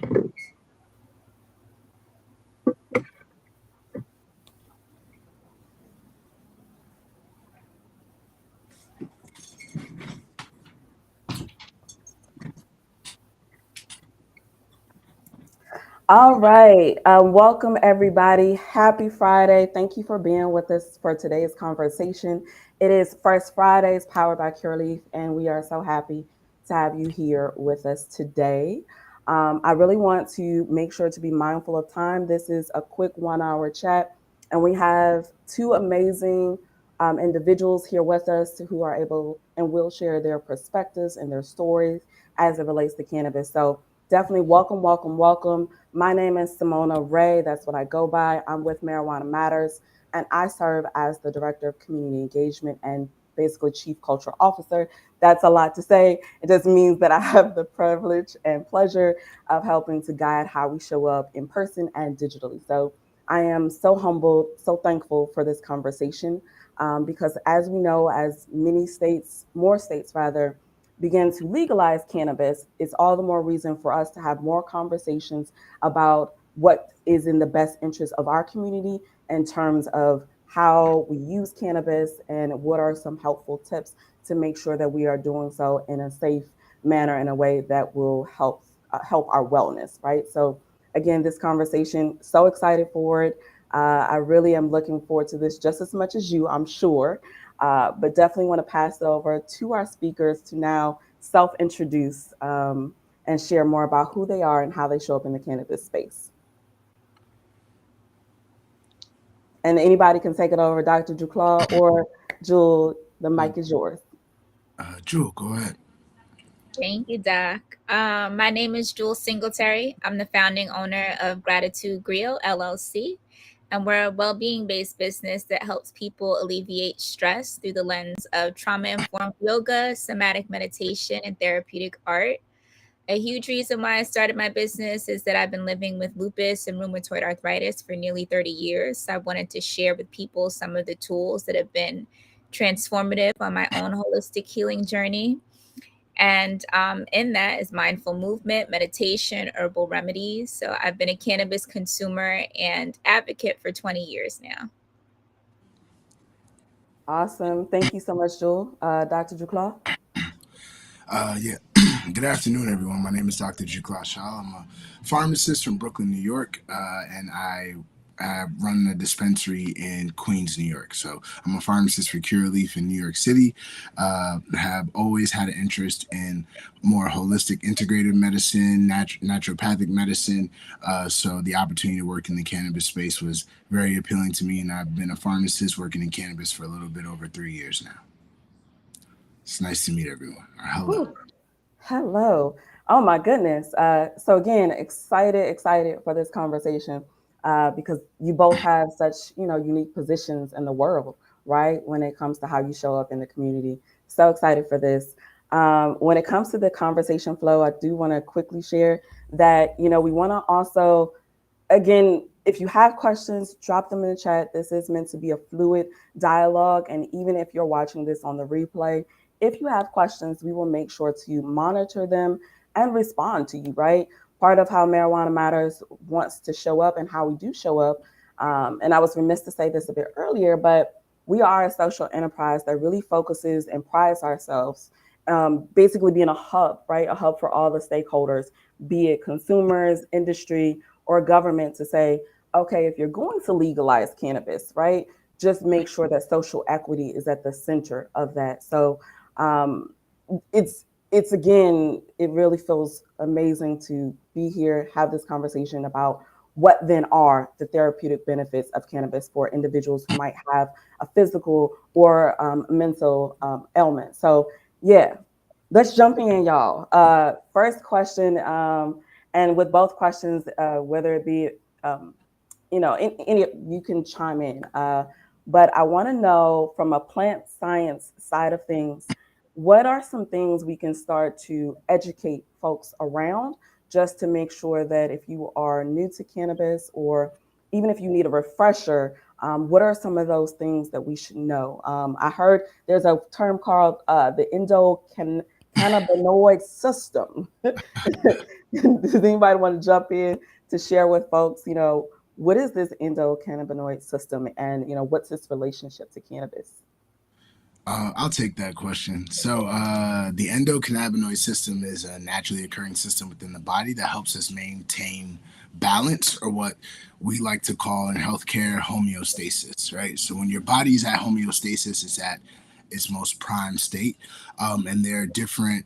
All right. Welcome, everybody. Happy Friday. Thank you for being with us for today's conversation. It is First Fridays powered by Cureleaf, and we are so happy to have you here with us today. I really want to make sure to be mindful of time. This is a quick 1 hour chat, and we have two amazing individuals here with us who are able and will share their perspectives and their stories as it relates to cannabis. So, definitely welcome, welcome, welcome. My name is Simona Ray. That's what I go by. I'm with Marijuana Matters, and I serve as the Director of Community Engagement and basically Chief Cultural Officer. That's a lot to say. It just means that I have the privilege and pleasure of helping to guide how we show up in person and digitally. So I am so humbled, so thankful for this conversation because, as we know, as many states, more states rather, begin to legalize cannabis, it's all the more reason for us to have more conversations about what is in the best interest of our community in terms of how we use cannabis and what are some helpful tips to make sure that we are doing so in a safe manner in a way that will help our wellness, right? So again, this conversation, so excited for it. I really am looking forward to this just as much as you, I'm sure. But definitely want to pass it over to our speakers to now self introduce and share more about who they are and how they show up in the cannabis space. And anybody can take it over, Dr. Duclaw or Jewel, the mic is yours. Jewel, go ahead. Thank you, Doc. My name is Jules Singletary. I'm the founding owner of Gratitude Grill LLC, and we're a well-being based business that helps people alleviate stress through the lens of trauma-informed yoga, somatic meditation, and therapeutic art. A huge reason why I started my business is that I've been living with lupus and rheumatoid arthritis for nearly 30 years. I wanted to share with people some of the tools that have been transformative on my own holistic healing journey. And in that is mindful movement, meditation, herbal remedies. So I've been a cannabis consumer and advocate for 20 years now. Awesome. Thank you so much, Jewel. Dr. Duclaw. Yeah. Good afternoon, everyone. My name is Dr. Jukla Shah. I'm a pharmacist from Brooklyn, New York, and I run a dispensary in Queens, New York. So I'm a pharmacist for Cureleaf in New York City. Have always had an interest in more holistic integrated medicine, naturopathic medicine. So the opportunity to work in the cannabis space was very appealing to me, and I've been a pharmacist working in cannabis for a little bit over 3 years now. It's nice to meet everyone. Or hello. Whew. Hello. Oh my goodness. So again, excited for this conversation because you both have such, unique positions in the world, right? When it comes to how you show up in the community. So excited for this. When it comes to the conversation flow, I do want to quickly share that, we want to also, again, if you have questions, drop them in the chat. This is meant to be a fluid dialogue. And even if you're watching this on the replay, if you have questions, we will make sure to monitor them and respond to you, right? Part of how Marijuana Matters wants to show up and how we do show up. And I was remiss to say this a bit earlier, but we are a social enterprise that really focuses and prides ourselves basically being a hub, right? A hub for all the stakeholders, be it consumers, industry, or government to say, okay, if you're going to legalize cannabis, right, just make sure that social equity is at the center of that. So um, it's again, it really feels amazing to be here, have this conversation about what then are the therapeutic benefits of cannabis for individuals who might have a physical or mental ailment. So yeah, let's jump in, y'all. First question, and with both questions, whether it be any you can chime in. But I want to know from a plant science side of things, what are some things we can start to educate folks around just to make sure that if you are new to cannabis or even if you need a refresher, what are some of those things that we should know? I heard there's a term called the cannabinoid system. Does anybody want to jump in to share with folks, what is this endocannabinoid system and, what's its relationship to cannabis? I'll take that question. So, the endocannabinoid system is a naturally occurring system within the body that helps us maintain balance, or what we like to call in healthcare homeostasis, right? So, when your body's at homeostasis, it's at its most prime state. And there are different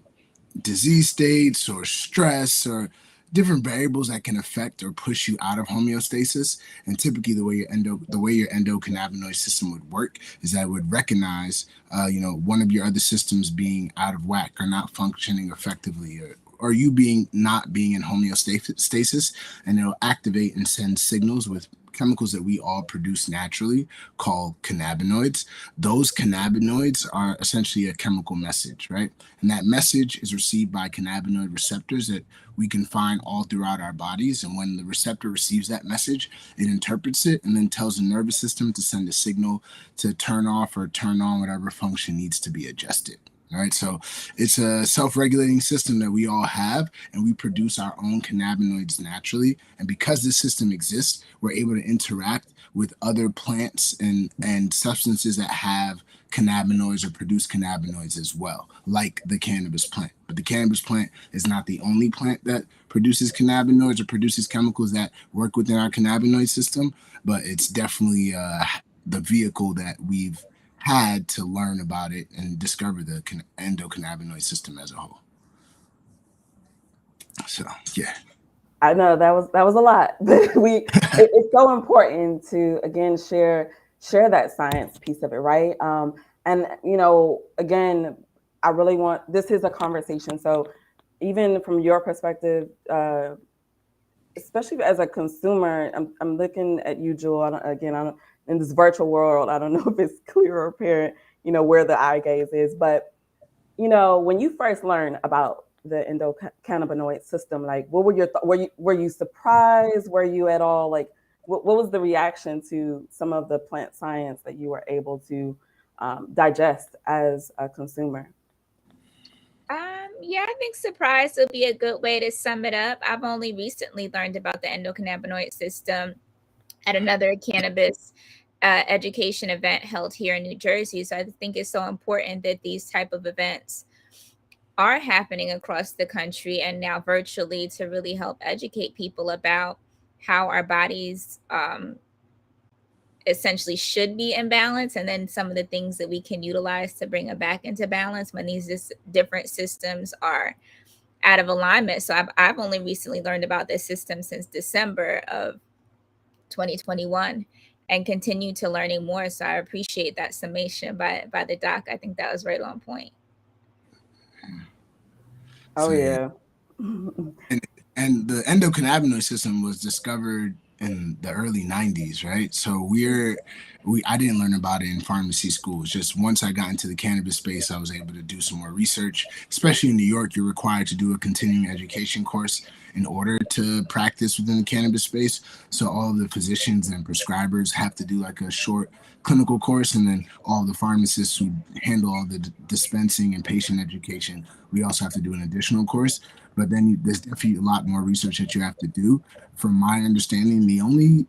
disease states or stress or different variables that can affect or push you out of homeostasis. And typically, the way your endocannabinoid system would work is that it would recognize, one of your other systems being out of whack or not functioning effectively, or you not being in homeostasis, and it'll activate and send signals with chemicals that we all produce naturally called cannabinoids. Those cannabinoids are essentially a chemical message, right? And that message is received by cannabinoid receptors that we can find all throughout our bodies. And when the receptor receives that message, it interprets it and then tells the nervous system to send a signal to turn off or turn on whatever function needs to be adjusted. All right, so it's a self-regulating system that we all have, and we produce our own cannabinoids naturally. And because this system exists, we're able to interact with other plants and substances that have cannabinoids or produce cannabinoids as well, like the cannabis plant. But the cannabis plant is not the only plant that produces cannabinoids or produces chemicals that work within our cannabinoid system, but it's definitely the vehicle that we've had to learn about it and discover the endocannabinoid system as a whole. So, yeah. I know that was a lot, but it's so important to again share that science piece of it, right? And again, I really want this is a conversation. So even from your perspective, especially as a consumer, I'm looking at you, Jewel. I don't, in this virtual world, I don't know if it's clear or apparent, where the eye gaze is, but when you first learned about the endocannabinoid system, like what were your were you surprised? Were you at all like what was the reaction to some of the plant science that you were able to digest as a consumer? Yeah, I think surprise would be a good way to sum it up. I've only recently learned about the endocannabinoid system at another cannabis education event held here in New Jersey. So I think it's so important that these type of events are happening across the country and now virtually to really help educate people about how our bodies essentially should be in balance, and then some of the things that we can utilize to bring it back into balance when these different systems are out of alignment. So I've only recently learned about this system since December of 2021 and continue to learning more. So I appreciate that summation by the doc. I think that was right on point. Oh So, yeah. yeah. and and the endocannabinoid system was discovered in the early 90s, right? So we I didn't learn about it in pharmacy school. It's just once I got into the cannabis space, I was able to do some more research. Especially in New York, you're required to do a continuing education course in order to practice within the cannabis space. So all of the physicians and prescribers have to do like a short clinical course, and then all the pharmacists who handle all the dispensing and patient education, we also have to do an additional course. But then there's definitely a lot more research that you have to do. From my understanding, the only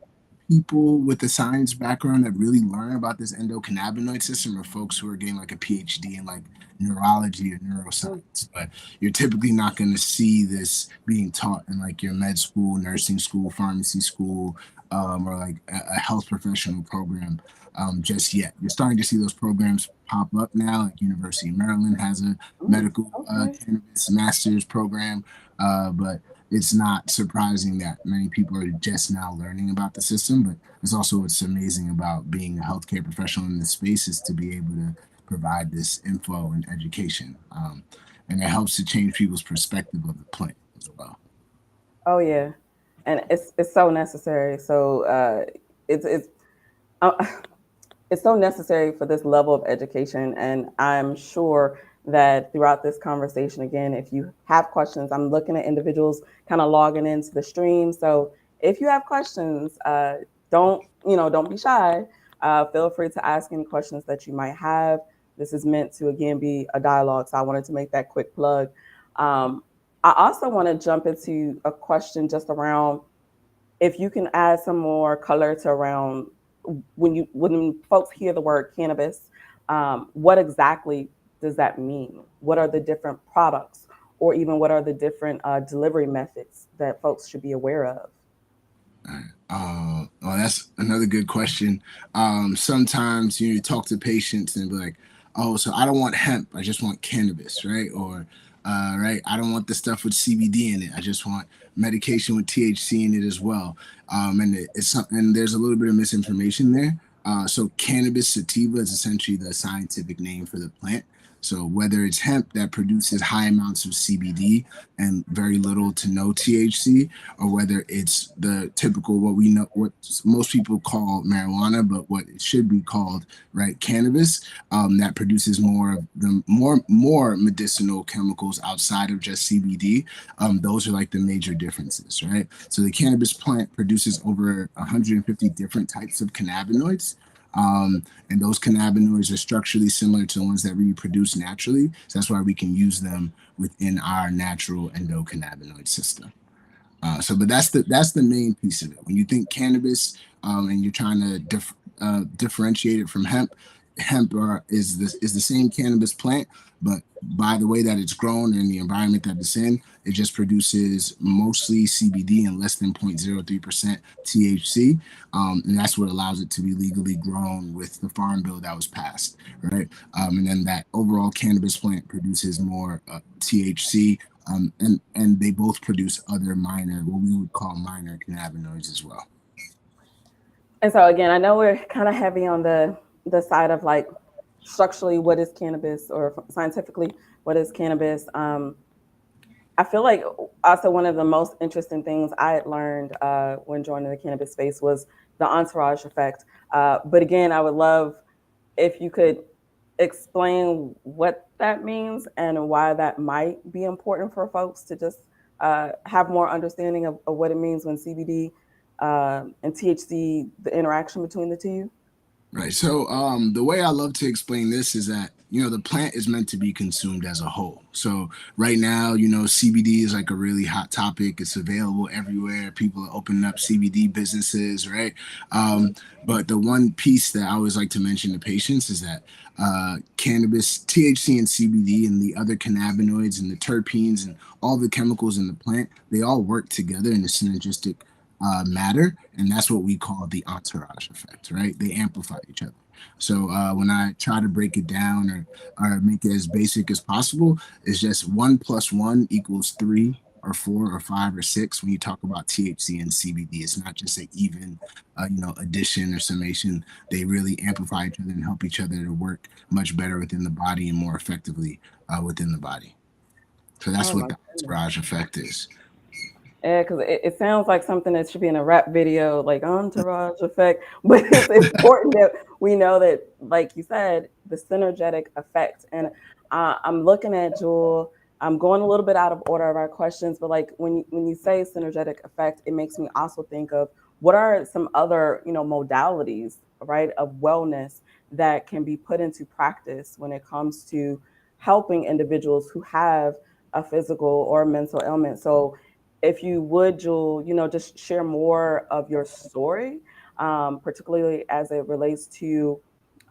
people with a science background that really learn about this endocannabinoid system are folks who are getting like a PhD in like neurology or neuroscience. But you're typically not going to see this being taught in like your med school, nursing school, pharmacy school, or like a health professional program just yet. You're starting to see those programs pop up now. Like University of Maryland has a medical Okay. cannabis master's program, but it's not surprising that many people are just now learning about the system. But it's also what's amazing about being a healthcare professional in this space is to be able to provide this info and education, and it helps to change people's perspective of the plant as well. Oh yeah, and it's so necessary. So it's uh, it's so necessary for this level of education. And I'm sure that throughout this conversation, again, if you have questions, I'm looking at individuals kind of logging into the stream. So if you have questions, don't be shy. Feel free to ask any questions that you might have. This is meant to again be a dialogue. So I wanted to make that quick plug. Um, I also want to jump into a question just around if you can add some more color to around when folks hear the word cannabis, what exactly does that mean? What are the different products, or even what are the different delivery methods that folks should be aware of? Well, that's another good question. Sometimes you talk to patients and be like, "Oh, so I don't want hemp. I just want cannabis, right?" Or, "Right, I don't want the stuff with CBD in it. I just want medication with THC in it as well." It's something. There's a little bit of misinformation there. So, cannabis sativa is essentially the scientific name for the plant. So, whether it's hemp that produces high amounts of CBD and very little to no THC, or whether it's the typical what we know what most people call marijuana, but what it should be called, right, cannabis, that produces more of the more medicinal chemicals outside of just CBD. Those are like the major differences, right? So the cannabis plant produces over 150 different types of cannabinoids. And those cannabinoids are structurally similar to the ones that we produce naturally. So that's why we can use them within our natural endocannabinoid system. But that's the main piece of it. When you think cannabis, and you're trying to differentiate it from hemp, is the same cannabis plant, but by the way that it's grown and the environment that it's in, it just produces mostly CBD and less than 0.03% THC, and that's what allows it to be legally grown with the farm bill that was passed, right? And then that overall cannabis plant produces more THC, and they both produce other minor, what we would call minor cannabinoids as well. And so again, I know we're kind of heavy on the side of like structurally what is cannabis, or scientifically what is cannabis. I feel like also one of the most interesting things I had learned when joining the cannabis space was the entourage effect. But again, I would love if you could explain what that means and why that might be important for folks to just have more understanding of what it means when CBD and THC, the interaction between the two. Right. So the way I love to explain this is that the plant is meant to be consumed as a whole. So right now, CBD is like a really hot topic. It's available everywhere. People are opening up CBD businesses, right? Um, but the one piece that I always like to mention to patients is that cannabis, THC, and CBD, and the other cannabinoids and the terpenes and all the chemicals in the plant, they all work together in a synergistic matter, and that's what we call the entourage effect, right? They amplify each other. So when I try to break it down, or make it as basic as possible, it's just one plus one equals three or four or five or six. When you talk about THC and CBD, it's not just an even, addition or summation. They really amplify each other and help each other to work much better within the body and more effectively within the body. So that's Oh what my the goodness. entourage effect is. Yeah, because it sounds like something that should be in a rap video, like entourage effect. But it's important that we know that, like you said, the synergetic effect. And I'm looking at Jewel. I'm going a little bit out of order of our questions, but like when you say synergetic effect, it makes me also think of what are some other modalities, right, of wellness that can be put into practice when it comes to helping individuals who have a physical or mental ailment. So if you would, Jewel, just share more of your story, particularly as it relates to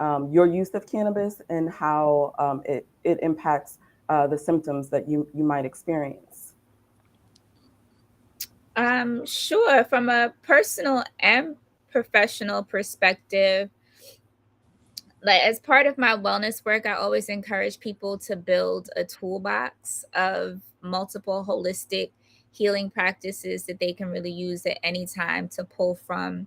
your use of cannabis and how it impacts the symptoms that you might experience. Sure. From a personal and professional perspective, like as part of my wellness work, I always encourage people to build a toolbox of multiple holistic healing practices that they can really use at any time to pull from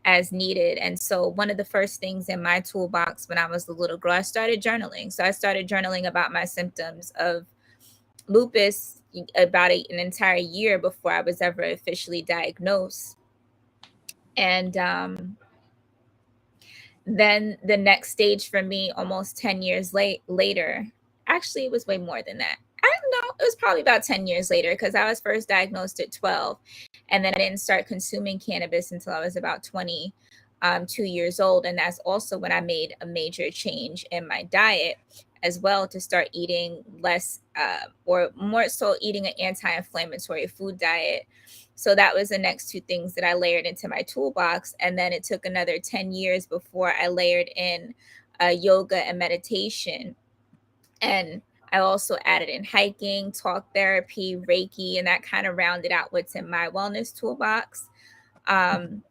as needed. And so, one of the first things in my toolbox when I was a little girl, I started journaling. So, I started journaling about my symptoms of lupus about an entire year before I was ever officially diagnosed. And then the next stage for me, almost 10 years later, actually, it was way more than that. I don't know, it was probably about 10 years later because I was first diagnosed at 12. And then I didn't start consuming cannabis until I was about 20. 2 years old. And that's also when I made a major change in my diet as well, to start eating less, or more so eating an anti inflammatory food diet. So that was the next two things that I layered into my toolbox. And then it took another 10 years before I layered in yoga and meditation. And I also added in hiking, talk therapy, Reiki, and that kind of rounded out what's in my wellness toolbox. Um,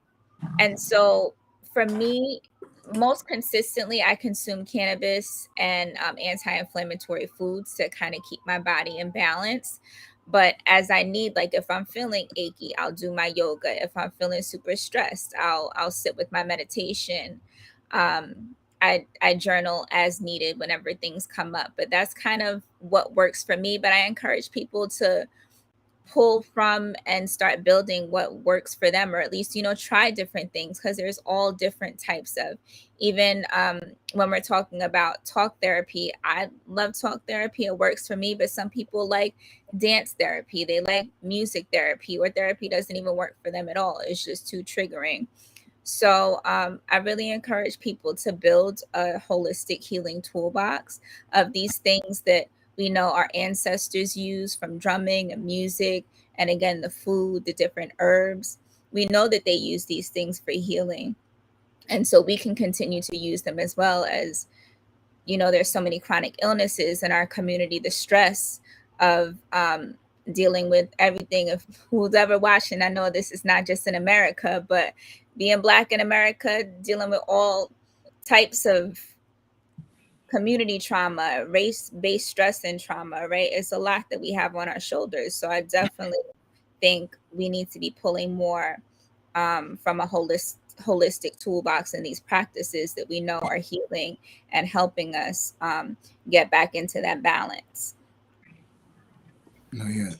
and so for me, most consistently, I consume cannabis and anti inflammatory foods to kind of keep my body in balance. But as I need, like if I'm feeling achy, I'll do my yoga. If I'm feeling super stressed, I'll sit with my meditation. I journal as needed whenever things come up. But that's kind of what works for me. But I encourage people to pull from and start building what works for them, or at least try different things, because there's all different types of, even when we're talking about talk therapy. I love talk therapy, it works for me, but some people like dance therapy, they like music therapy, or therapy doesn't even work for them at all, it's just too triggering. So I really encourage people to build a holistic healing toolbox of these things that we know our ancestors used, from drumming and music, and again, the food, the different herbs. We know that they use these things for healing. And so we can continue to use them as well. As there's so many chronic illnesses in our community, the stress of dealing with everything. Of who's ever watching, I know this is not just in America, but being Black in America, dealing with all types of community trauma, race-based stress and trauma, right? It's a lot that we have on our shoulders. So I definitely think we need to be pulling more from a holistic toolbox in these practices that we know are healing and helping us get back into that balance. No, yeah,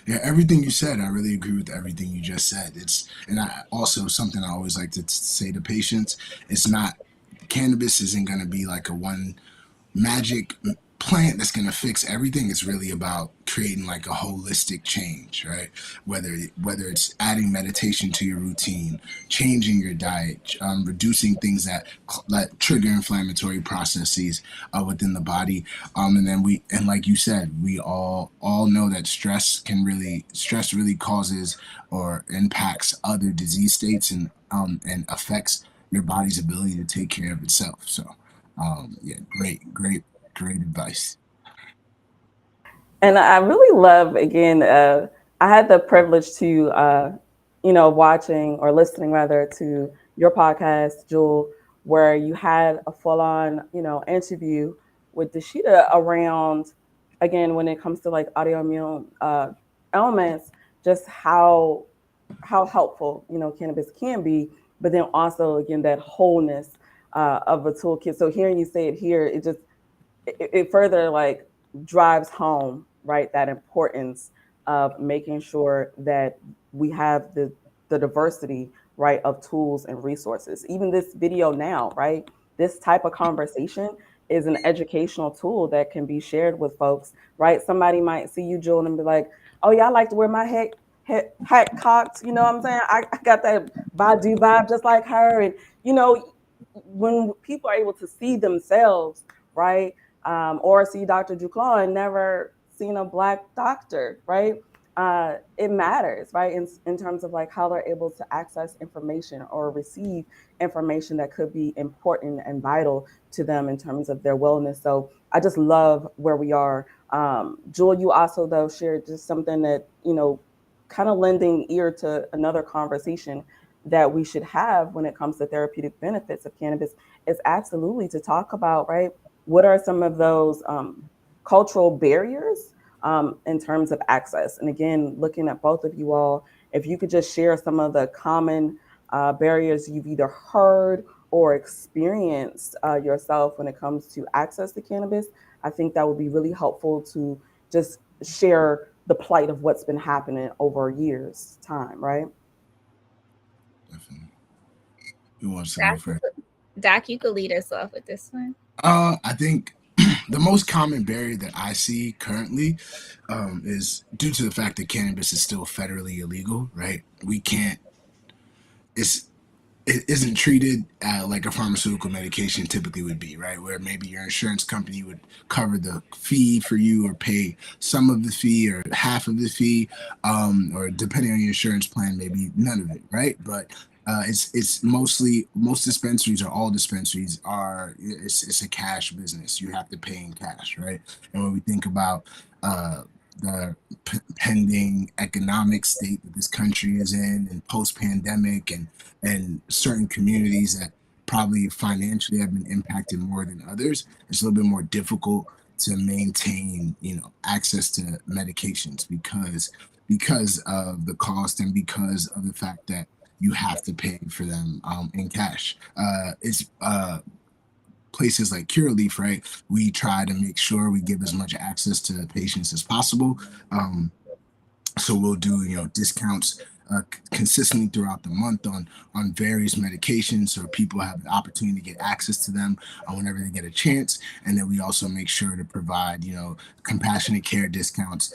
yeah. Everything you said, I really agree with everything you just said. It's and I also something I always like to say to patients. It's not cannabis isn't going to be like a one magic plant that's going to fix everything. It's really about creating like a holistic change, right? Whether it's adding meditation to your routine, changing your diet, reducing things that trigger inflammatory processes within the body. And then and like you said, we all know that stress really causes or impacts other disease states, and affects your body's ability to take care of itself. So yeah, great advice. And I really love, again, I had the privilege to, watching or listening rather to your podcast, Jewel, where you had a full on, interview with Deshita around, again, when it comes to like autoimmune ailments, just how helpful, cannabis can be, but then also, again, that wholeness of a toolkit. So hearing you say it here, it further like drives home, right, that importance of making sure that we have the diversity, right, of tools and resources. Even this video now, right, this type of conversation is an educational tool that can be shared with folks, right? Somebody might see you, Jewel, and be like, oh yeah, I like to wear my hat cocked, you know what I'm saying? I got that Badu vibe just like her. And when people are able to see themselves, right, or see Dr. Duclaw and never seen a Black doctor, right? It matters, right? In terms of like how they're able to access information or receive information that could be important and vital to them in terms of their wellness. So I just love where we are. Jewel, you also though shared just something that, kind of lending ear to another conversation that we should have when it comes to therapeutic benefits of cannabis is absolutely to talk about, right, what are some of those cultural barriers in terms of access? And again, looking at both of you all, if you could just share some of the common barriers you've either heard or experienced yourself when it comes to access to cannabis, I think that would be really helpful to just share the plight of what's been happening over years' time, right? Definitely. Who wants to go Doc, you first? could, Doc, you could lead us off with this one. I think the most common barrier that I see currently is due to the fact that cannabis is still federally illegal. Right? We can't. It's it isn't treated like a pharmaceutical medication typically would be, right? Where maybe your insurance company would cover the fee for you or pay some of the fee or half of the fee, or depending on your insurance plan, maybe none of it, right? But it's mostly most dispensaries or all dispensaries are it's a cash business. You have to pay in cash, right? And when we think about uh, the pending economic state that this country is in and post pandemic and certain communities that probably financially have been impacted more than others, it's a little bit more difficult to maintain, access to medications because of the cost and because of the fact that you have to pay for them in cash. It's places like Curaleaf, right? We try to make sure we give as much access to patients as possible. Um, so we'll do discounts consistently throughout the month on various medications so people have the opportunity to get access to them whenever they get a chance. And then we also make sure to provide compassionate care discounts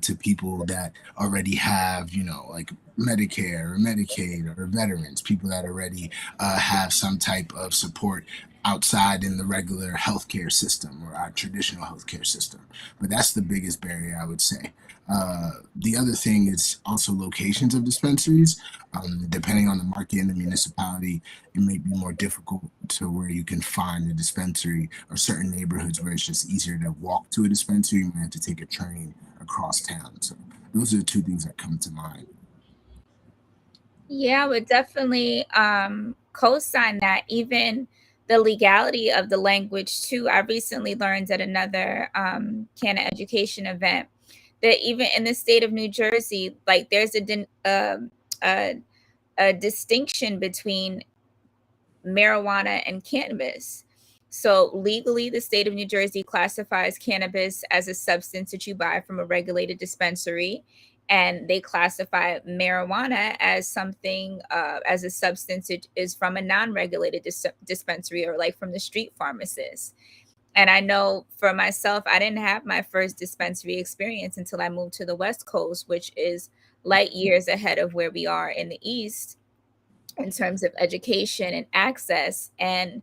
to people that already have like Medicare or Medicaid or veterans, people that already have some type of support outside in the regular healthcare system or our traditional healthcare system. But that's the biggest barrier, I would say. The other thing is also locations of dispensaries. Depending on the market and the municipality, it may be more difficult to where you can find a dispensary or certain neighborhoods where it's just easier to walk to a dispensary. You might have to take a train across town. So those are the two things that come to mind. Yeah, I would definitely co-sign that. Even the legality of the language too. I recently learned at another Canna education event that even in the state of New Jersey, like there's a, a distinction between marijuana and cannabis. So, legally, the state of New Jersey classifies cannabis as a substance that you buy from a regulated dispensary. And they classify marijuana as something, as a substance that is from a non regulated dispensary or like from the street pharmacist. And I know for myself, I didn't have my first dispensary experience until I moved to the West Coast, which is light years ahead of where we are in the East in terms of education and access. And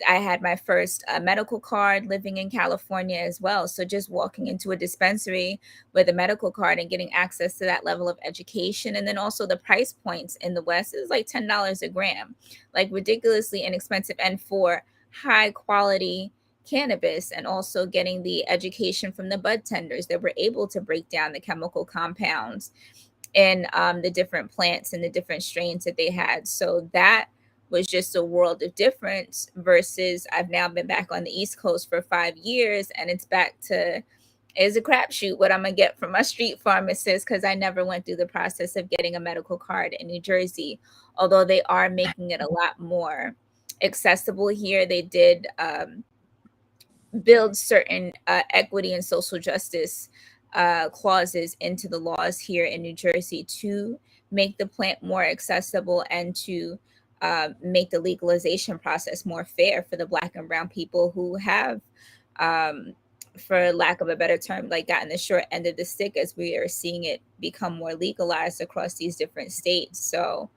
I had my first medical card living in California as well. So just walking into a dispensary with a medical card and getting access to that level of education, and then also the price points in the West is like $10 a gram, like ridiculously inexpensive, and for high quality cannabis. And also getting the education from the bud tenders that were able to break down the chemical compounds in the different plants and the different strains that they had. So that was just a world of difference versus I've now been back on the East Coast for 5 years, and it's back to is a crapshoot what I'm gonna get from my street pharmacist because I never went through the process of getting a medical card in New Jersey. Although they are making it a lot more accessible here, they did build certain equity and social justice clauses into the laws here in New Jersey to make the plant more accessible and to make the legalization process more fair for the Black and Brown people who have, um, for lack of a better term, like gotten the short end of the stick as we are seeing it become more legalized across these different states. So,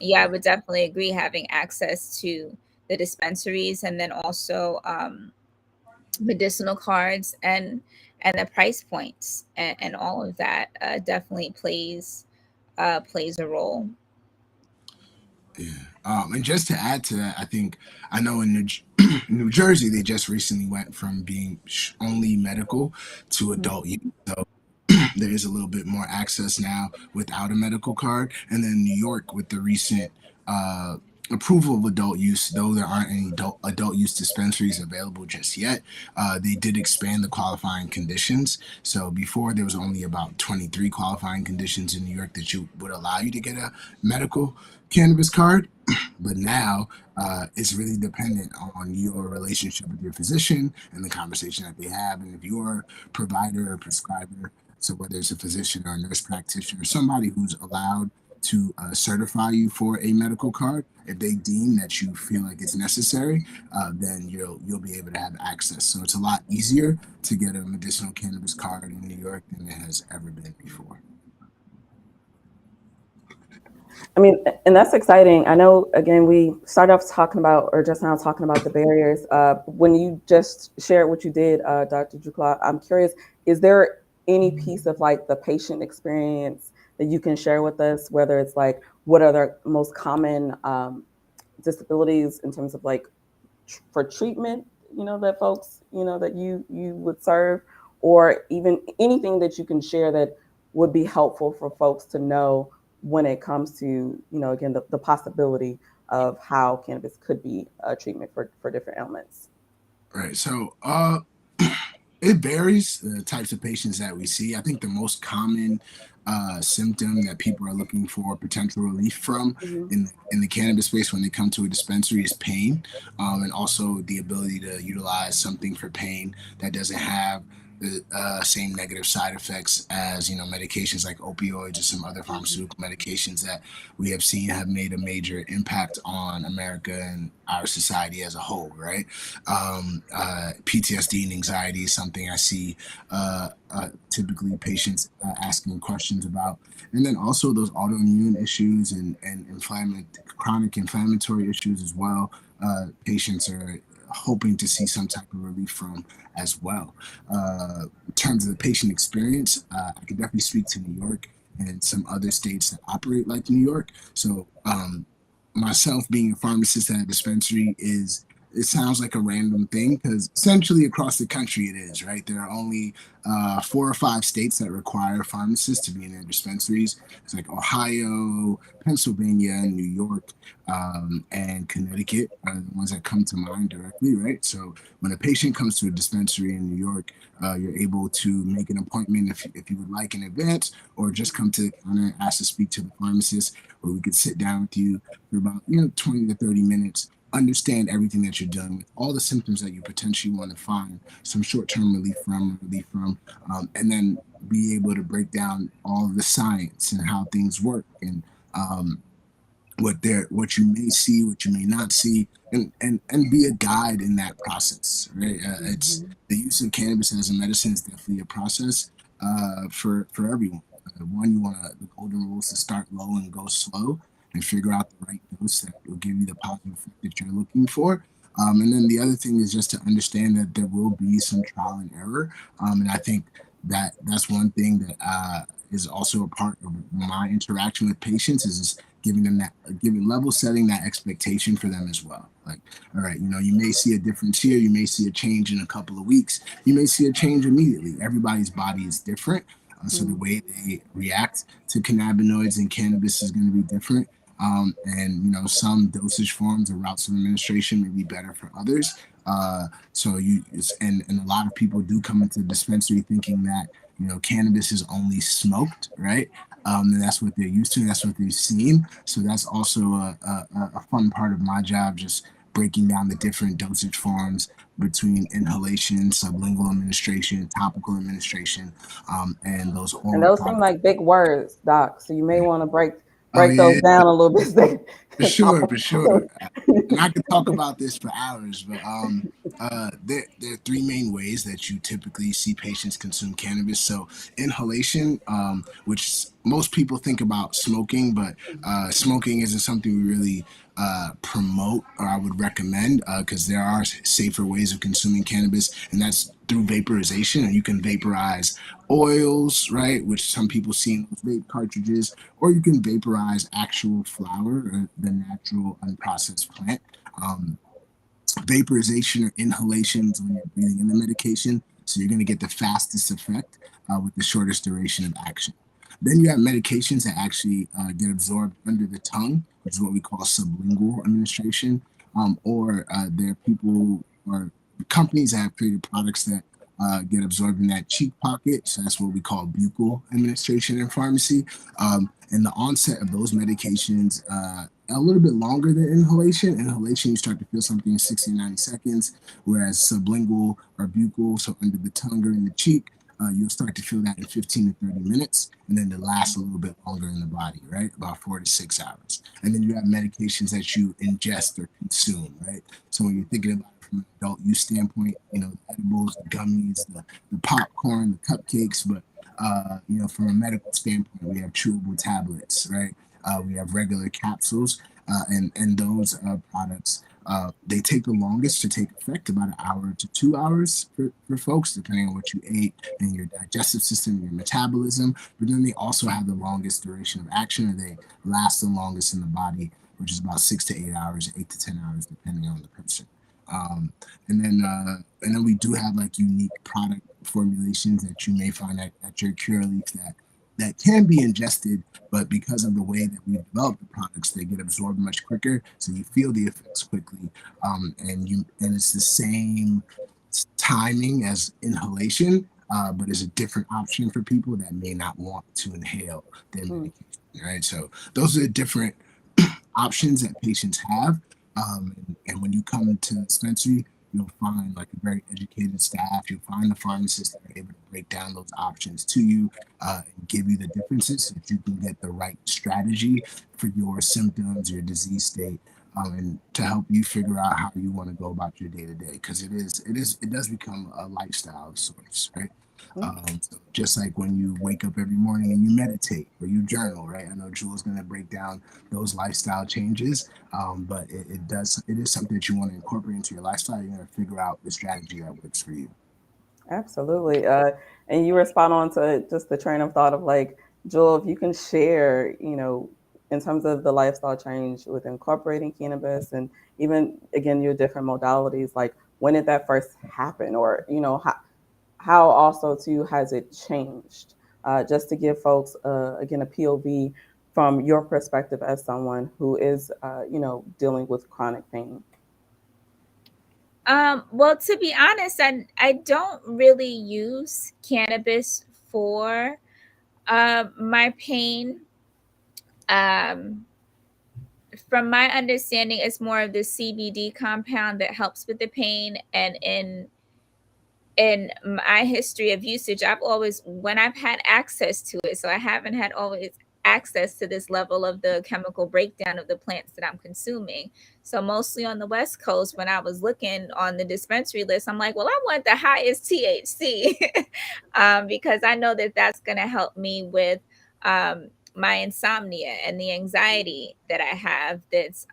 yeah, I would definitely agree having access to the dispensaries and then also medicinal cards and the price points and all of that definitely plays a role. Yeah. And just to add to that, I think I know in New Jersey they just recently went from being only medical to adult use. So there is a little bit more access now without a medical card. And then New York with the recent uh, approval of adult use, though there aren't any adult use dispensaries available just yet, they did expand the qualifying conditions. So before there was only about 23 qualifying conditions in New York that you would allow you to get a medical cannabis card. But now it's really dependent on your relationship with your physician and the conversation that they have. And if your provider or prescriber, so whether it's a physician or a nurse practitioner, somebody who's allowed to certify you for a medical card, if they deem that you feel like it's necessary, then you'll be able to have access. So it's a lot easier to get a medicinal cannabis card in New York than it has ever been before. I mean, and that's exciting. I know, again, we started off talking about, or just now talking about the barriers. When you just shared what you did, Dr. Ducla, I'm curious, is there any piece of like the patient experience that you can share with us, whether it's like what are the most common disabilities in terms of like for treatment, that folks, that you would serve, or even anything that you can share that would be helpful for folks to know when it comes to, again, the possibility of how cannabis could be a treatment for different ailments. Right. So it varies the types of patients that we see. I think the most common symptom that people are looking for potential relief from Mm-hmm. in the cannabis space when they come to a dispensary is pain, and also the ability to utilize something for pain that doesn't have the same negative side effects as medications like opioids or some other pharmaceutical medications that we have seen have made a major impact on America and our society as a whole. Right. PTSD and anxiety is something I see typically patients asking questions about. And then also those autoimmune issues and chronic inflammatory issues as well. Patients are hoping to see some type of relief from as well. In terms of the patient experience, I could definitely speak to New York and some other states that operate like New York. So, myself being a pharmacist at a dispensary is it sounds like a random thing because essentially across the country it is right. There are only 4 or 5 states that require pharmacists to be in their dispensaries. It's like Ohio, Pennsylvania, New York, and Connecticut are the ones that come to mind directly, right? So when a patient comes to a dispensary in New York, you're able to make an appointment if you would like in advance, or just come to the counter and ask to speak to the pharmacist, where we could sit down with you for about 20 to 30 minutes, understand everything that you're dealing with, all the symptoms that you potentially want to find some short-term relief from, and then be able to break down all of the science and how things work, and um, what you may see, what you may not see, and be a guide in that process. Right? It's Mm-hmm. the use of cannabis as a medicine is definitely a process for everyone. One, you want the golden rule is to start low and go slow, and figure out the right dose that will give you the positive effect that you're looking for. And then the other thing is just to understand that there will be some trial and error. And I think that that's one thing that is also a part of my interaction with patients is just giving them that, giving level setting that expectation for them as well. Like, all right, you may see a difference here, you may see a change in a couple of weeks, you may see a change immediately. Everybody's body is different, so the way they react to cannabinoids and cannabis is going to be different. And some dosage forms or routes of administration may be better for others. So and a lot of people do come into the dispensary thinking that cannabis is only smoked, right? And that's what they're used to. That's what they've seen. So that's also a fun part of my job, just breaking down the different dosage forms between inhalation, sublingual administration, topical administration, and those And oral those seem products. like big words, Doc. So you may want to break Oh break those yeah, down a little bit. for sure, for sure. And I could talk about this for hours, but there are three main ways that you typically see patients consume cannabis. So inhalation, which most people think about smoking, but smoking isn't something we really promote or I would recommend, because there are safer ways of consuming cannabis, and that's through vaporization. And you can vaporize oils, right, which some people see in those vape cartridges, or you can vaporize actual flower, or the natural unprocessed plant. Um, Vaporization or inhalations when you're breathing in the medication, so you're going to get the fastest effect with the shortest duration of action. Then you have medications that actually get absorbed under the tongue, which is what we call sublingual administration, or there are people or companies that have created products that get absorbed in that cheek pocket. So that's what we call buccal administration in pharmacy. And the onset of those medications a little bit longer than inhalation. Inhalation, you start to feel something in 60 to 90 seconds, whereas sublingual or buccal, so under the tongue or in the cheek, you'll start to feel that in 15 to 30 minutes, and then to last a little bit longer in the body, right? About 4 to 6 hours. And then you have medications that you ingest or consume, right? So when you're thinking about it from an adult use standpoint, the edibles, the gummies, the popcorn, the cupcakes, but from a medical standpoint, we have chewable tablets, right? We have regular capsules, and those products. They take the longest to take effect, about an hour to 2 hours for folks, depending on what you ate and your digestive system, your metabolism. But then they also have the longest duration of action, and they last the longest in the body, which is about 6 to 8 hours, 8 to 10 hours, depending on the person. Um, and then we do have like unique product formulations that you may find at your Curaleaf that can be ingested, but because of the way that we've developed the products, they get absorbed much quicker, so you feel the effects quickly, and it's the same timing as inhalation, but it's a different option for people that may not want to inhale their Mm, medication. Right, so those are the different options that patients have. And when you come to the dispensary, you'll find like a very educated staff. You'll find the pharmacists that are able to break down those options to you, and give you the differences so that you can get the right strategy for your symptoms, your disease state, and to help you figure out how you want to go about your day to day. Because it does become a lifestyle of sorts, right? mm. So just like when you wake up every morning and you meditate or you journal, right? I know Jewel's going to break down those lifestyle changes, but it is something that you want to incorporate into your lifestyle. You're going to figure out the strategy that works for you. Absolutely. And you were spot on to just the train of thought of like, Joel, if you can share, in terms of the lifestyle change with incorporating cannabis and even again your different modalities, like when did that first happen, or how also too has it changed? Just to give folks again a POV from your perspective as someone who is dealing with chronic pain. Well, to be honest, I don't really use cannabis for my pain. Um, from my understanding, it's more of the CBD compound that helps with the pain. And in my history of usage, I've always, when I've had access to it, so I haven't had always access to this level of the chemical breakdown of the plants that I'm consuming. So mostly on the West Coast, when I was looking on the dispensary list, I'm like, well, I want the highest THC, because I know that that's going to help me with my insomnia and the anxiety that I have. That's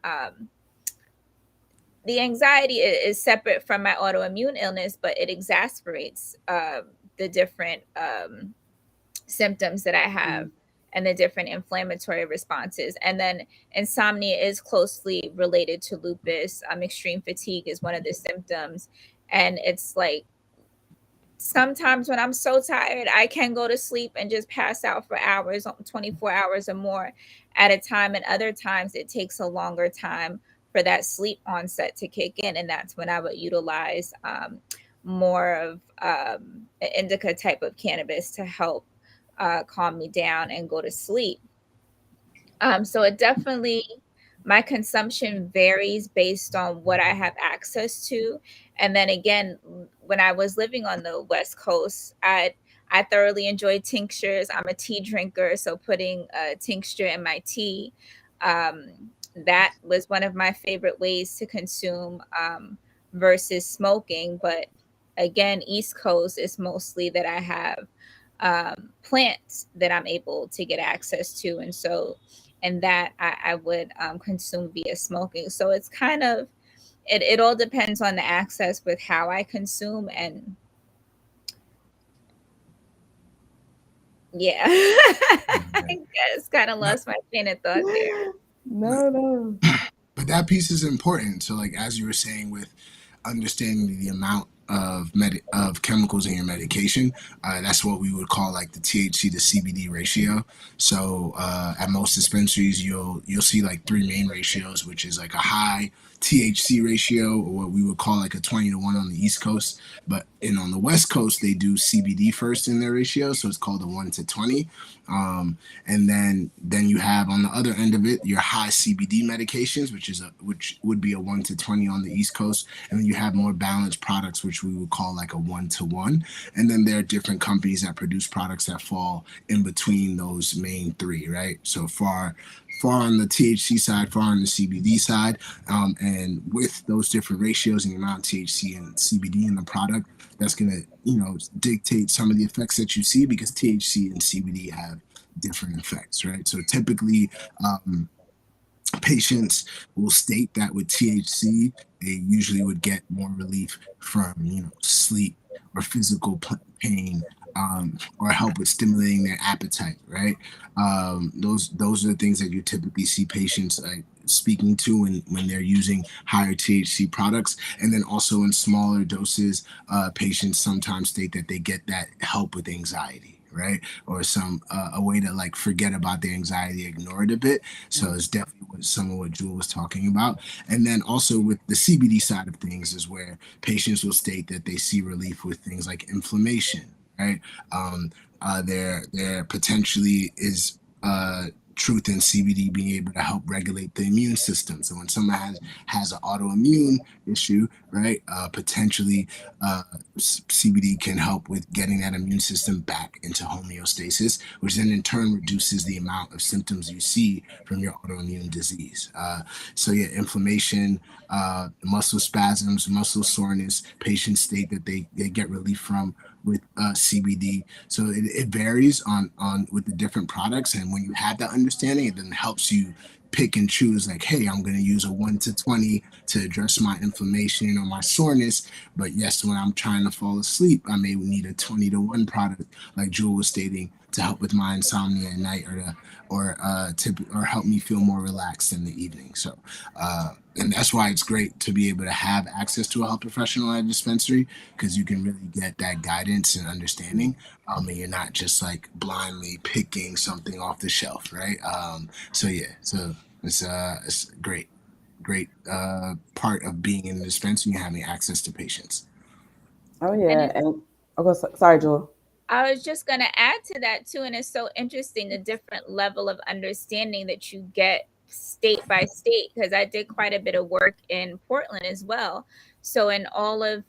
The anxiety is separate from my autoimmune illness, but it exasperates the different symptoms that I have Mm, and the different inflammatory responses. And then insomnia is closely related to lupus. Extreme fatigue is one of the symptoms. And it's like sometimes when I'm so tired, I can go to sleep and just pass out for hours, 24 hours or more at a time. And other times it takes a longer time for that sleep onset to kick in. And that's when I would utilize more of an indica type of cannabis to help calm me down and go to sleep. So it definitely, my consumption varies based on what I have access to. And then again, when I was living on the West Coast, I thoroughly enjoyed tinctures. I'm a tea drinker, so putting a tincture in my tea, um, that was one of my favorite ways to consume versus smoking. But again, East Coast is mostly that I have plants that I'm able to get access to, and so and that I would consume via smoking. So it's kind of it all depends on the access with how I consume, and yeah, I guess kind of But lost my train of thought there. but No, no. but that piece is important. So like as you were saying with understanding the amount of chemicals in your medication, that's what we would call like the THC to CBD ratio. So at most dispensaries, you'll see like three main ratios, which is like a high THC ratio, or what we would call like a 20 to 1 on the East Coast. But on the West Coast, they do CBD first in their ratio, so it's called a 1 to 20. And then you have on the other end of it your high CBD medications, which would be a 1 to 20 on the East Coast, and then you have more balanced products, which we would call like a 1 to 1. And then there are different companies that produce products that fall in between those main three, right? So far on the THC side, far on the CBD side, and with those different ratios and the amount of THC and CBD in the product, that's gonna dictate some of the effects that you see, because THC and CBD have different effects, right? So typically, um, patients will state that with THC, they usually would get more relief from, sleep or physical pain, or help with stimulating their appetite, right? Those are the things that you typically see patients speaking to when they're using higher THC products. And then also in smaller doses, patients sometimes state that they get that help with anxiety, right? Or some a way to like forget about their anxiety, ignore it a bit. So it's definitely some of what Jewel was talking about. And then also with the CBD side of things is where patients will state that they see relief with things like inflammation, right? Um, there potentially is truth in CBD being able to help regulate the immune system. So when someone has an autoimmune issue, right, potentially uh, CBD can help with getting that immune system back into homeostasis, which then in turn reduces the amount of symptoms you see from your autoimmune disease. So yeah, inflammation, muscle spasms, muscle soreness, patients state that they get relief from with CBD. So it varies on with the different products, and when you have that understanding, it then helps you pick and choose like, hey, I'm going to use a 1 to 20 to address my inflammation or my soreness, but yes, when I'm trying to fall asleep, I may need a 20 to 1 product like Jewel was stating to help with my insomnia at night, or help me feel more relaxed in the evening. So and that's why it's great to be able to have access to a health professional at a dispensary, because you can really get that guidance and understanding, and you're not just like blindly picking something off the shelf, right? So yeah, so it's great part of being in the dispensary and having access to patients. Oh And yeah, it's and sorry, Jewel. I was just going to add to that too. And it's so interesting the different level of understanding that you get state by state, because I did quite a bit of work in Portland as well. So, in all of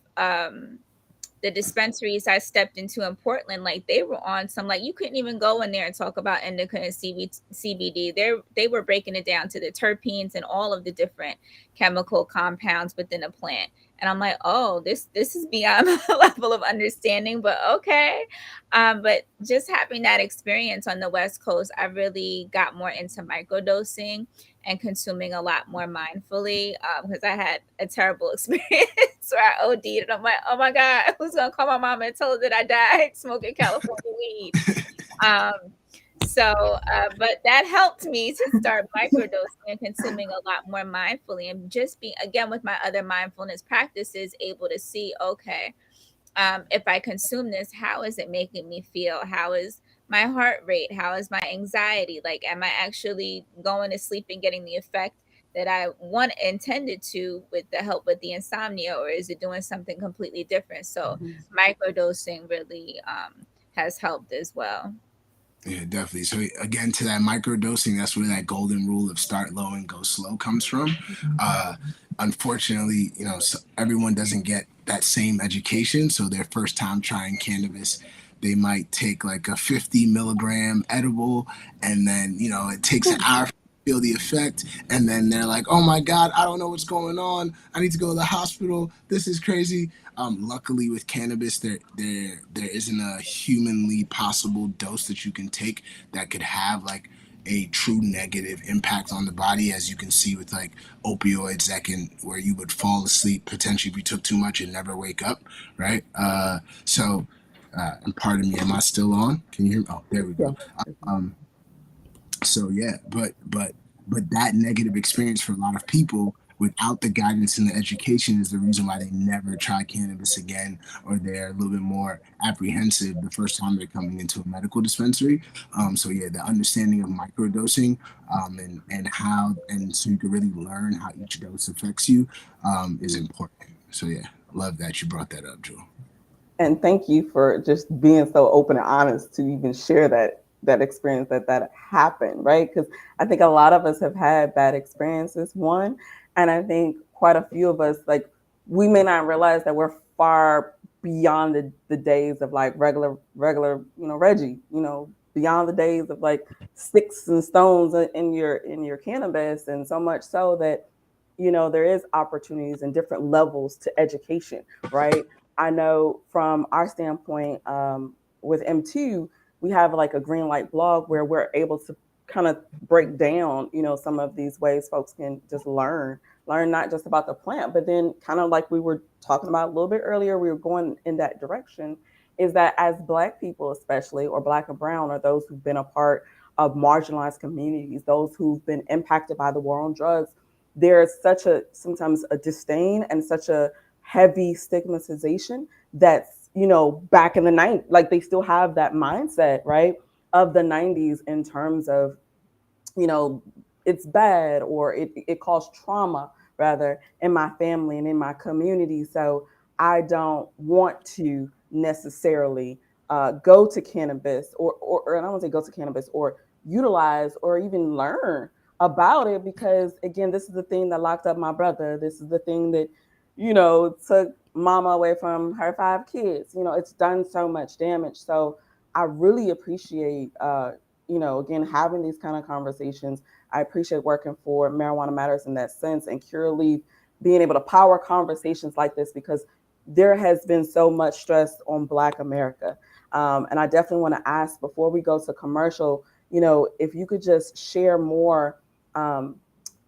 the dispensaries I stepped into in Portland, like they were on some, like you couldn't even go in there and talk about indica and CBD. They were breaking it down to the terpenes and all of the different chemical compounds within a plant. And I'm like, oh, this is beyond my level of understanding, but okay. But just having that experience on the West Coast, I really got more into microdosing and consuming a lot more mindfully, because I had a terrible experience where I OD'd and I'm like, oh my God, who's gonna call my mom and tell her that I died smoking California weed? Um, but that helped me to start microdosing and consuming a lot more mindfully, and just being, again, with my other mindfulness practices, able to see, okay, if I consume this, how is it making me feel? How is my heart rate? How is my anxiety? Like, am I actually going to sleep and getting the effect that I want intended to with the help with the insomnia, or is it doing something completely different? So, microdosing really has helped as well. Yeah, definitely. So again, to that micro dosing, that's where that golden rule of start low and go slow comes from. Uh, Unfortunately, everyone doesn't get that same education. So their first time trying cannabis, they might take like a 50 milligram edible, and then it takes an hour to feel the effect, and then they're like, "Oh my God, I don't know what's going on. I need to go to the hospital. This is crazy." Luckily, with cannabis, there isn't a humanly possible dose that you can take that could have like a true negative impact on the body, as you can see with like opioids that can where you would fall asleep potentially if you took too much and never wake up, right? And pardon me, am I still on? Can you hear me? Oh, there we go. Yeah. Um, so yeah, but that negative experience for a lot of people without the guidance and the education is the reason why they never try cannabis again, or they're a little bit more apprehensive the first time they're coming into a medical dispensary. So yeah, the understanding of microdosing, and so you can really learn how each dose affects you, is important. So yeah, love that you brought that up, Joel. And thank you for just being so open and honest to even share that experience that happened, right? Because I think a lot of us have had bad experiences, one, and I think quite a few of us, like, we may not realize that we're far beyond the days of like regular, Reggie, beyond the days of like sticks and stones in your cannabis, and so much so that there is opportunities and different levels to education, right? I know from our standpoint, with M2, we have like a green light blog where we're able to kind of break down, some of these ways folks can just learn not just about the plant, but then kind of like we were talking about a little bit earlier, we were going in that direction, is that as Black people, especially, or Black or Brown, or those who've been a part of marginalized communities, those who've been impacted by the war on drugs, there's such a sometimes a disdain and such a heavy stigmatization that's, back in the 90s, like they still have that mindset, right, of the 90s in terms of, you know, it's bad, or it caused trauma rather in my family and in my community. So I don't want to necessarily go to cannabis, or I don't want to say go to cannabis, or utilize or even learn about it, because again, this is the thing that locked up my brother. This is the thing that, took mama away from her 5 kids. It's done so much damage. So I really appreciate again, having these kind of conversations. I appreciate working for Marijuana Matters in that sense, and Curaleaf being able to power conversations like this, because there has been so much stress on Black America. And I definitely want to ask, before we go to commercial, if you could just share more, um,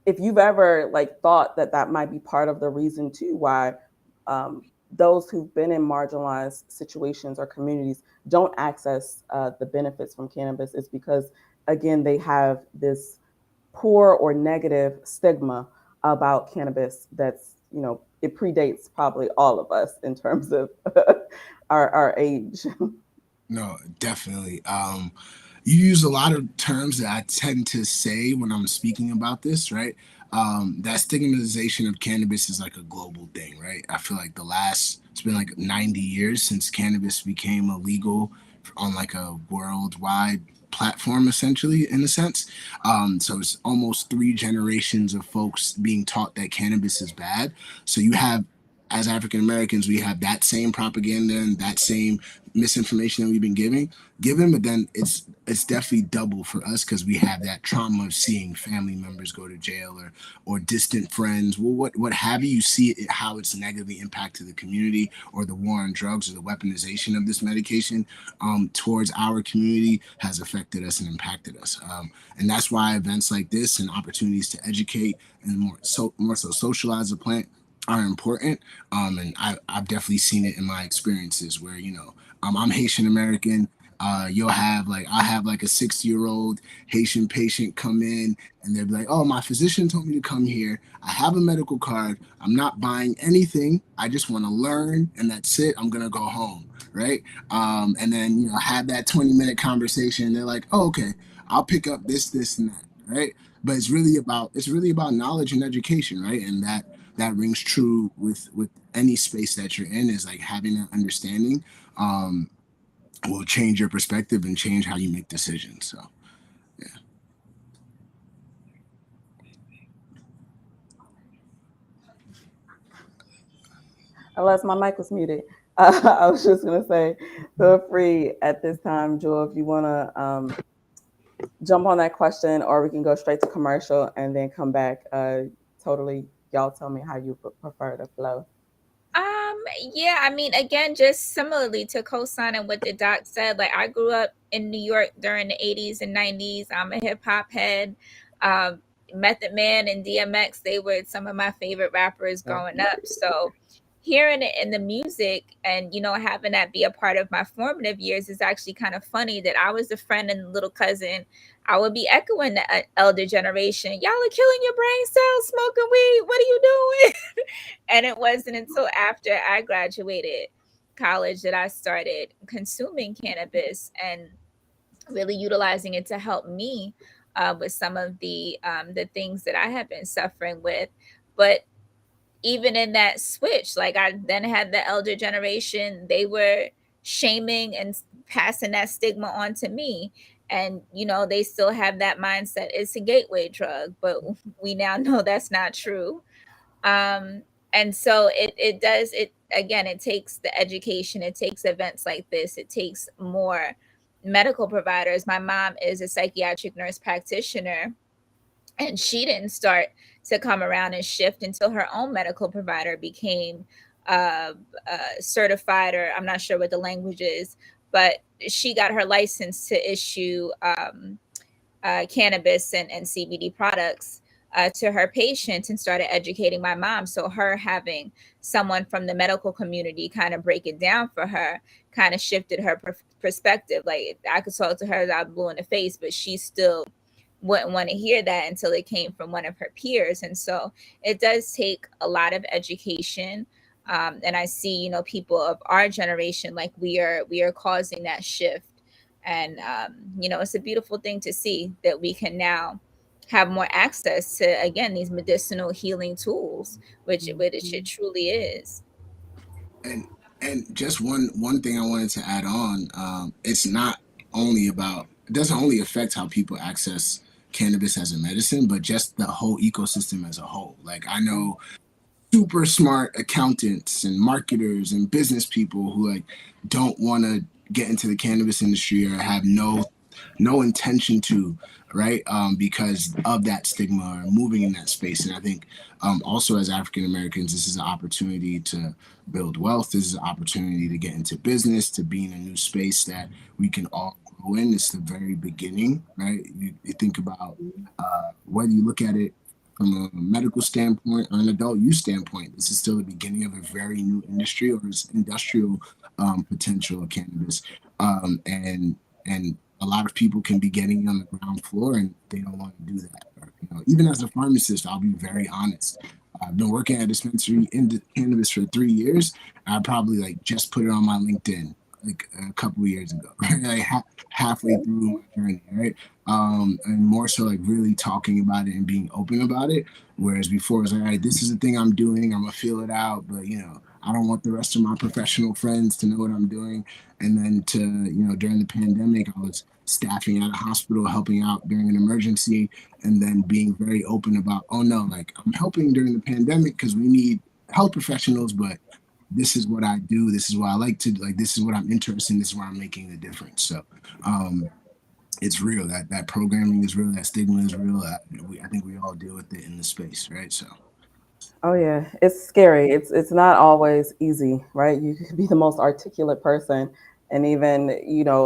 if you've ever like thought that that might be part of the reason too why um, those who've been in marginalized situations or communities don't access the benefits from cannabis, is because again they have this poor or negative stigma about cannabis that's, it predates probably all of us in terms of our age. No, definitely. You use a lot of terms that I tend to say when I'm speaking about this, right? That stigmatization of cannabis is like a global thing, right? I feel like it's been like 90 years since cannabis became illegal on like a worldwide platform, essentially, in a sense. So it's almost 3 generations of folks being taught that cannabis is bad. So you have, as African Americans, we have that same propaganda and that same misinformation that we've been given, but then it's definitely double for us because we have that trauma of seeing family members go to jail, or distant friends, well, what have you, see it, how it's negatively impacted the community, or the war on drugs, or the weaponization of this medication towards our community has affected us and impacted us. And that's why events like this and opportunities to educate and more so socialize the plant are important. And I've definitely seen it in my experiences where, I'm Haitian American. I have like a 60-year-old Haitian patient come in, and they'll be like, "Oh, my physician told me to come here. I have a medical card. I'm not buying anything. I just want to learn, and that's it. I'm gonna go home." Right? And then have that 20-minute conversation. They're like, "Oh, okay, I'll pick up this, and that." Right? But it's really about knowledge and education, right? And that rings true with any space that you're in, is like having that understanding um, will change your perspective and change how you make decisions. So yeah. Unless my mic was muted. I was just gonna say, feel free at this time, Jewel, if you wanna jump on that question, or we can go straight to commercial and then come back. Totally, y'all tell me how you prefer to flow. Um, yeah, I mean, again, just similarly to co-sign and what the doc said, like I grew up in New York during the 80s and 90s. I'm a hip hop head. Um, Method Man and DMX, they were some of my favorite rappers Yeah. growing up. So hearing it in the music and, having that be a part of my formative years is actually kind of funny that I was the friend and little cousin. I would be echoing the elder generation. Y'all are killing your brain cells, smoking weed. What are you doing? And it wasn't until after I graduated college that I started consuming cannabis and really utilizing it to help me with some of the things that I have been suffering with. But even in that switch, like I then had the elder generation, they were shaming and passing that stigma on to me. And they still have that mindset, it's a gateway drug, but we now know that's not true. um and so it does it again. It takes the education, it takes events like this, it takes more medical providers. My mom is a psychiatric nurse practitioner, and she didn't start to come around and shift until her own medical provider became uh, certified, or I'm not sure what the language is, but she got her license to issue cannabis and CBD products to her patients and started educating my mom. So her having someone from the medical community kind of break it down for her kind of shifted her perspective. Like I could talk to her out blue in the face, but she still wouldn't want to hear that until it came from one of her peers. And so it does take a lot of education. And I see, people of our generation, like we are causing that shift. And it's a beautiful thing to see that we can now have more access to, again, these medicinal healing tools, which it truly is. And just one thing I wanted to add on, it's not only about, it doesn't only affect how people access cannabis as a medicine, but just the whole ecosystem as a whole. Like I know super smart accountants and marketers and business people who like don't want to get into the cannabis industry or have no intention to, right? Because of that stigma or moving in that space. And I think also as African Americans, this is an opportunity to build wealth. This is an opportunity to get into business, to be in a new space that we can all grow in. It's the very beginning, right? You think about whether you look at it from a medical standpoint or an adult use standpoint, this is still the beginning of a very new industry or its industrial potential of cannabis. And a lot of people can be getting on the ground floor and they don't want to do that. Or, even as a pharmacist, I'll be very honest. I've been working at a dispensary in cannabis for 3 years. I probably like just put it on my LinkedIn like a couple of years ago, right? Like halfway through my journey, right? And more so like really talking about it and being open about it. Whereas before, it was like, all right, this is the thing I'm doing. I'm gonna feel it out, but I don't want the rest of my professional friends to know what I'm doing. And then during the pandemic, I was staffing at a hospital, helping out during an emergency, and then being very open about, oh no, like I'm helping during the pandemic because we need health professionals, but this is what I do. This is what I like to like. This is what I'm interested in. This is where I'm making the difference. So, um, it's real. That programming is real. That stigma is real. I think we all deal with it in the space, right? So, Oh yeah, it's scary. It's not always easy, right? You could be the most articulate person, and even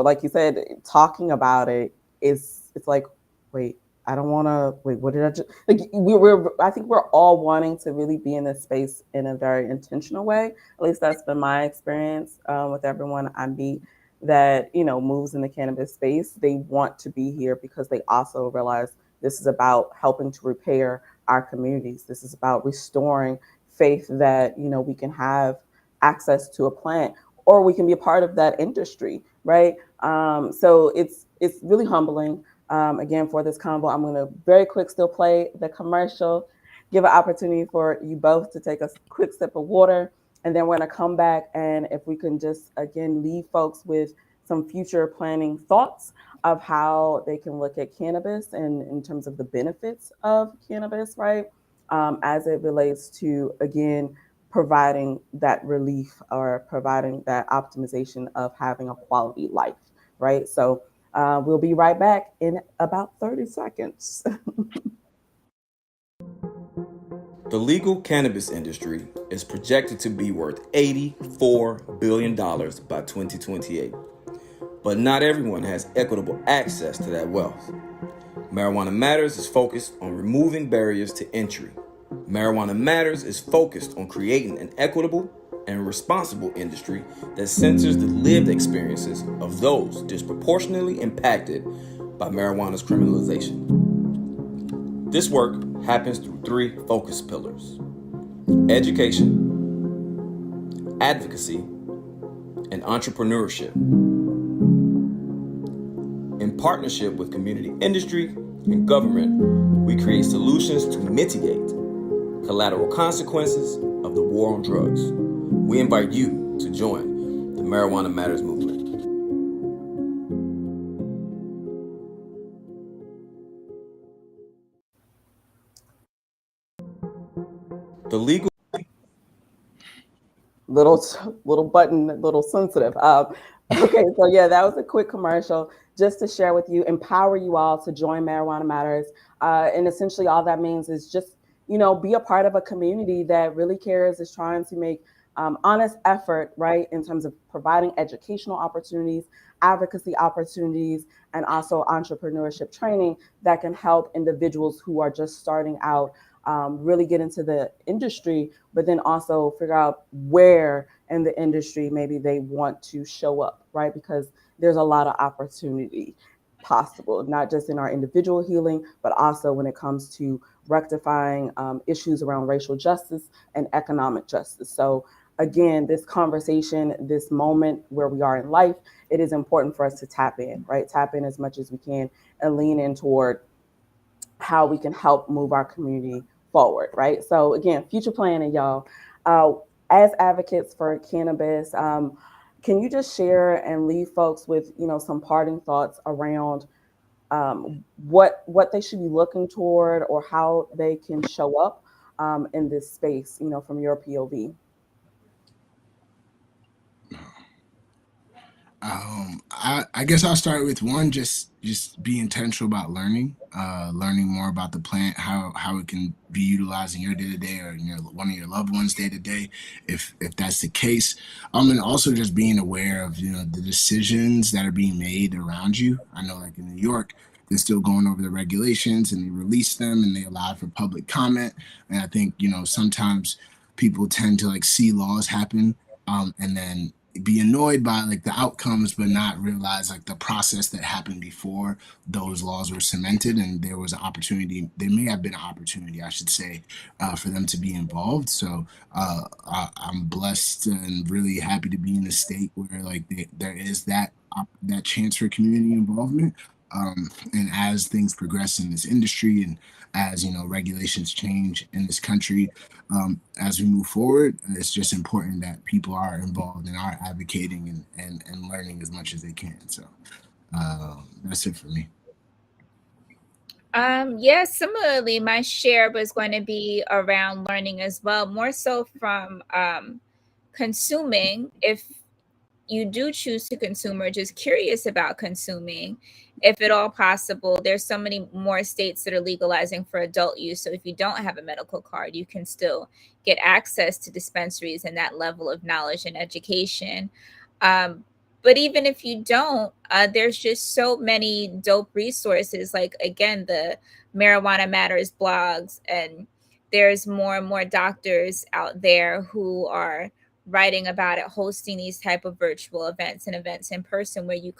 like you said, talking about it is it's like, wait, I don't want to. Wait, what did I just like? We're I think we're all wanting to really be in this space in a very intentional way. At least that's been my experience with everyone I meet that moves in the cannabis space. They want to be here because they also realize this is about helping to repair our communities. This is about restoring faith that we can have access to a plant or we can be a part of that industry, right? So it's really humbling. Again, for this combo, I'm going to very quick still play the commercial, give an opportunity for you both to take a quick sip of water, and then we're going to come back and if we can just again leave folks with some future planning thoughts of how they can look at cannabis and in terms of the benefits of cannabis, right? As it relates to, again, providing that relief or providing that optimization of having a quality life, right? So we'll be right back in about 30 seconds. The legal cannabis industry is projected to be worth $84 billion by 2028. But not everyone has equitable access to that wealth. Marijuana Matters is focused on removing barriers to entry. Marijuana Matters is focused on creating an equitable and responsible industry that centers the lived experiences of those disproportionately impacted by marijuana's criminalization. This work happens through three focus pillars: education, advocacy, and entrepreneurship. In partnership with community industry and government, we create solutions to mitigate collateral consequences of the war on drugs. We invite you to join the Marijuana Matters movement. The legal little little button, little sensitive. Okay, so yeah, that was a quick commercial just to share with you, empower you all to join Marijuana Matters, and essentially all that means is just be a part of a community that really cares, is trying to make honest effort, right, in terms of providing educational opportunities, advocacy opportunities, and also entrepreneurship training that can help individuals who are just starting out really get into the industry, but then also figure out where in the industry maybe they want to show up, right? Because there's a lot of opportunity possible, not just in our individual healing, but also when it comes to rectifying issues around racial justice and economic justice. So, again, this conversation, this moment where we are in life, it is important for us to tap in, right? Tap in as much as we can and lean in toward how we can help move our community forward, right? So, again, future planning, y'all. As advocates for cannabis, can you just share and leave folks with some parting thoughts around what they should be looking toward or how they can show up in this space, from your POV? I guess I'll start with one. Just be intentional about learning, learning more about the plant, how it can be utilized in your day to day or in one of your loved ones day to day, if that's the case. And also just being aware of the decisions that are being made around you. I know, like in New York, they're still going over the regulations and they release them and they allow for public comment. And I think sometimes people tend to like see laws happen, and then be annoyed by like the outcomes but not realize like the process that happened before those laws were cemented, and there may have been an opportunity, I should say, for them to be involved. So I'm blessed and really happy to be in a state where like there is that chance for community involvement. And as things progress in this industry, and as regulations change in this country, as we move forward, it's just important that people are involved and are advocating and learning as much as they can. So that's it for me. Yeah, similarly, my share was going to be around learning as well, more so from consuming. If you do choose to consume or just curious about consuming, if at all possible, there's so many more states that are legalizing for adult use. So if you don't have a medical card, you can still get access to dispensaries and that level of knowledge and education. Um, but even if you don't, there's just so many dope resources. Like again, the Marijuana Matters blogs, and there's more and more doctors out there who are writing about it, hosting these type of virtual events and events in person where you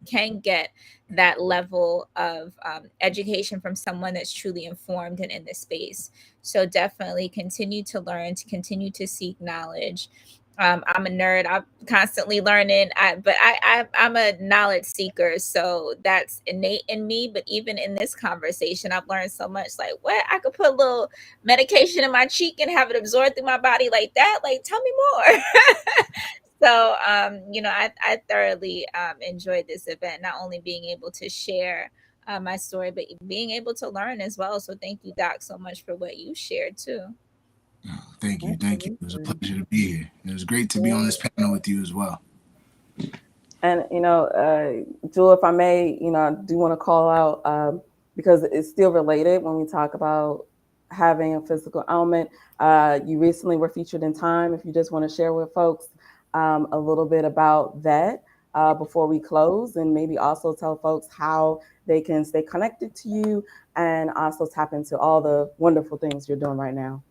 can get that level of education from someone that's truly informed and in the space. So definitely continue to learn, to continue to seek knowledge. I'm a nerd. I'm constantly learning. I'm a knowledge seeker, so that's innate in me. But even in this conversation, I've learned so much. Like, what, I could put a little medication in my cheek and have it absorbed through my body like that. Like, tell me more. So, I thoroughly enjoyed this event. Not only being able to share my story, but being able to learn as well. So, thank you, Doc, so much for what you shared too. Thank you, thank you. It was a Absolutely. pleasure to be here. It was great to be on Yeah. this panel with you as well. And Jewel, if I may, I do want to call out because it's still related when we talk about having a physical ailment. You recently were featured in Time. If you just want to share with folks a little bit about that before we close, and maybe also tell folks how they can stay connected to you and also tap into all the wonderful things you're doing right now.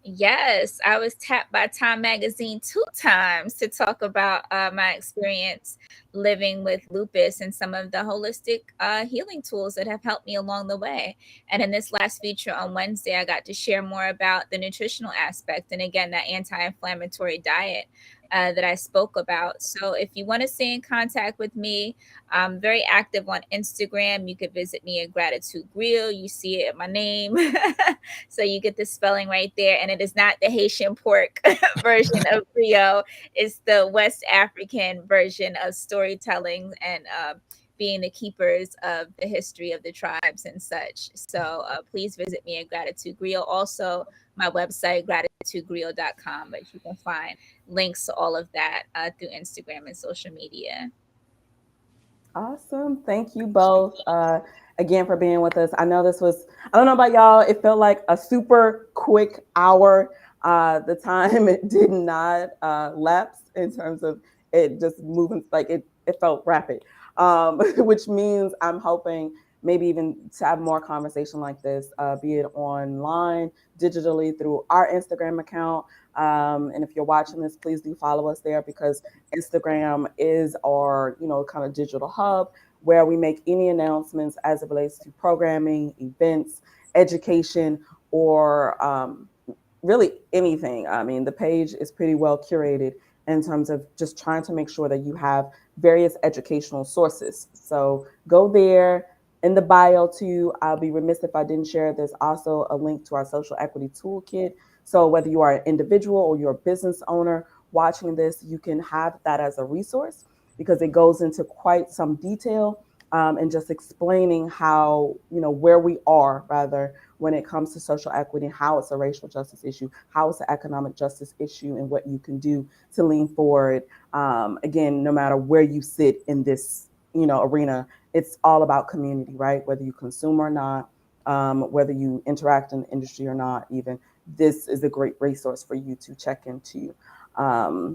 Yes, I was tapped by Time Magazine 2 times to talk about my experience living with lupus and some of the holistic healing tools that have helped me along the way. And in this last feature on Wednesday, I got to share more about the nutritional aspect and again, that anti inflammatory diet. That I spoke about. So, if you want to stay in contact with me, I'm very active on Instagram. You could visit me at Gratitude Grill. You see it in my name. So you get the spelling right there. And it is not the Haitian pork version of Creole, it's the West African version of storytelling and being the keepers of the history of the tribes and such. So please visit me at Gratitude Griot. Also, my website, gratitudegriot.com, but you can find links to all of that through Instagram and social media. Awesome. Thank you both again for being with us. I know this was, I don't know about y'all, it felt like a super quick hour. The time it did not lapse in terms of it just moving, like it felt rapid, which means I'm hoping maybe even to have more conversation like this, be it online, digitally through our Instagram account. And if you're watching this, please do follow us there because Instagram is our, kind of digital hub where we make any announcements as it relates to programming, events, education, or really anything. I mean, the page is pretty well curated in terms of just trying to make sure that you have various educational sources. So go there. In the bio too, I'll be remiss if I didn't share. There's also a link to our social equity toolkit. So whether you are an individual or you're a business owner watching this, you can have that as a resource because it goes into quite some detail, and just explaining how, where we are rather when it comes to social equity, how it's a racial justice issue, how it's an economic justice issue, and what you can do to lean forward. Again, no matter where you sit in this, arena, it's all about community, right? Whether you consume or not, whether you interact in the industry or not, even this is a great resource for you to check into.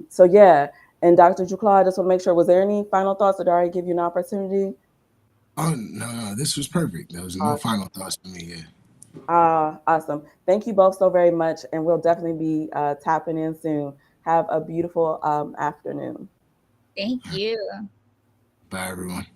So yeah, and Dr. Juclaw, I just want to make sure, was there any final thoughts, or did I already give you an opportunity? Oh no, no, this was perfect. There was no Awesome. final thoughts for me. Yeah. Awesome. Thank you both so very much. And we'll definitely be tapping in soon. Have a beautiful afternoon. Thank you. Bye, everyone.